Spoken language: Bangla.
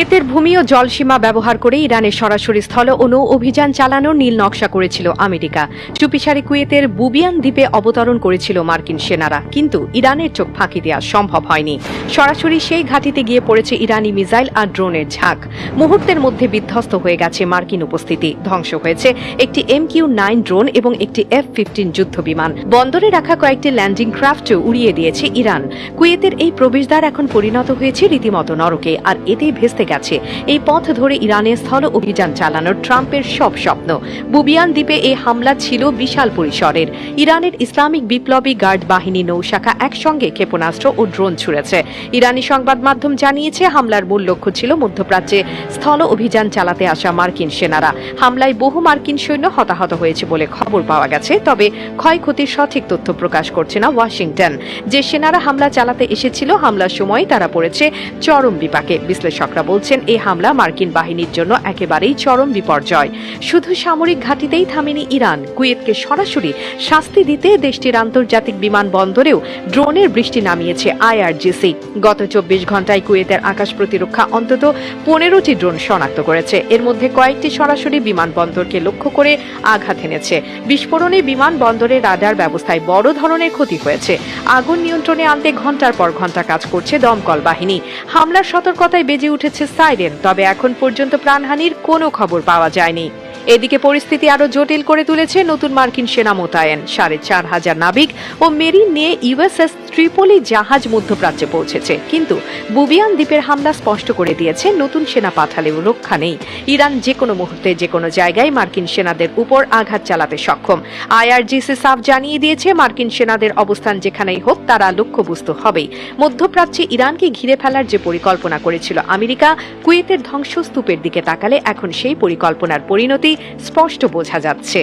কুয়েতের ভূমি ও জলসীমা ব্যবহার করে ইরানের সরাসরি স্থল ও নৌ অভিযান চালানোর নীল নকশা করেছিল আমেরিকা। চুপিসারে কুয়েতের বুবিয়ান দ্বীপে অবতরণ করেছিল মার্কিন সেনারা, কিন্তু ইরানের চোখ ফাঁকি দেওয়া সম্ভব হয়নি। সরাসরি সেই ঘাঁটিতে গিয়ে পড়েছে ইরানি মিসাইল আর ড্রোনের ঝাঁক। মুহূর্তের মধ্যে বিধ্বস্ত হয়ে গেছে মার্কিন উপস্থিতি, ধ্বংস হয়েছে একটি MQ-9 ড্রোন এবং একটি F-15 যুদ্ধ বিমান। বন্দরে রাখা কয়েকটি ল্যান্ডিং ক্রাফটও উড়িয়ে দিয়েছে ইরান। কুয়েতের এই প্রবেশদ্বার এখন পরিণত হয়েছে রীতিমতো নরকে, আর এতেই ভেস্তে গেছে এই পথ ধরে ইরানের স্থল অভিযান চালানোর ট্রাম্পের সব স্বপ্ন। বুবিয়ান দ্বীপে এই হামলা ছিল বিশাল পরিসরের। ইরানের ইসলামিক বিপ্লবী গার্ড বাহিনী নৌশাখা একসঙ্গে ক্ষেপণাস্ত্র ও ড্রোন ছুড়েছে। ইরানি সংবাদ মাধ্যম জানিয়েছে হামলার মূল লক্ষ্য ছিল মধ্যপ্রাচ্যে স্থল অভিযান চালাতে আসা মার্কিন সেনারা। হামলায় বহু মার্কিন সৈন্য হতাহত হয়েছে বলে খবর পাওয়া গেছে, তবে ক্ষয়ক্ষতির সঠিক তথ্য প্রকাশ করছে না ওয়াশিংটন। যে সেনারা হামলা চালাতে এসেছিল, হামলার সময় তারা পড়েছে চরম বিপাকে। বিশ্লেষকরা বলছেন এই হামলা মার্কিন বাহিনীর জন্য একেবারেই চরম বিপর্যয়। শুধু সামরিক ঘাঁটিতেই থামেনি ইরান, কুয়েতকে সরাসরি শাস্তি দিতে দেশটির আন্তর্জাতিক বিমানবন্দরেও ড্রোনের বৃষ্টি নামিয়েছে IRGC। গত 24 ঘন্টায় কুয়েতের আকাশ প্রতিরক্ষা অন্তত 15টি ড্রোন শনাক্ত করেছে। এর মধ্যে কয়েকটি সরাসরি বিমানবন্দরকে লক্ষ্য করে আঘাত এনেছে। বিস্ফোরণে বিমানবন্দরের রাডার ব্যবস্থায় বড় ধরনের ক্ষতি হয়েছে। আগুন নিয়ন্ত্রণে আনতে ঘন্টার পর ঘন্টা কাজ করছে দমকল বাহিনী। হামলার সতর্কতায় বেজে উঠেছে সাইরেন, তবে এখন পর্যন্ত প্রাণহানির কোনো খবর পাওয়া যায়নি। এদিকে পরিস্থিতি আরো জটিল করে তুলেছে নতুন মার্কিন সেনা মোতায়েন। 4,500 নাবিক ও মেরিন নিয়ে USS ত্রিপোলি জাহাজ মধ্যপ্রাচ্যে পৌঁছেছে, কিন্তু বুবিয়ান দ্বীপের হামলা স্পষ্ট করে দিয়েছে নতুন সেনা পাঠালেও রক্ষা নেই। ইরান যে কোনো মুহূর্তে যে কোনো জায়গায় মার্কিন সেনাদের উপর আঘাত চালাতে সক্ষম। IRGC সাফ জানিয়ে দিয়েছে মার্কিন সেনাদের অবস্থান যেখানেই হোক তারা লক্ষ্যবস্তু হবেই। মধ্যপ্রাচ্যে ইরানকে ঘিরে ফেলার যে পরিকল্পনা করেছিল আমেরিকা, কুয়েতের ধ্বংসস্তূপের দিকে তাকালে এখন সেই পরিকল্পনার পরিণতি স্পষ্ট বোঝা যাচ্ছে।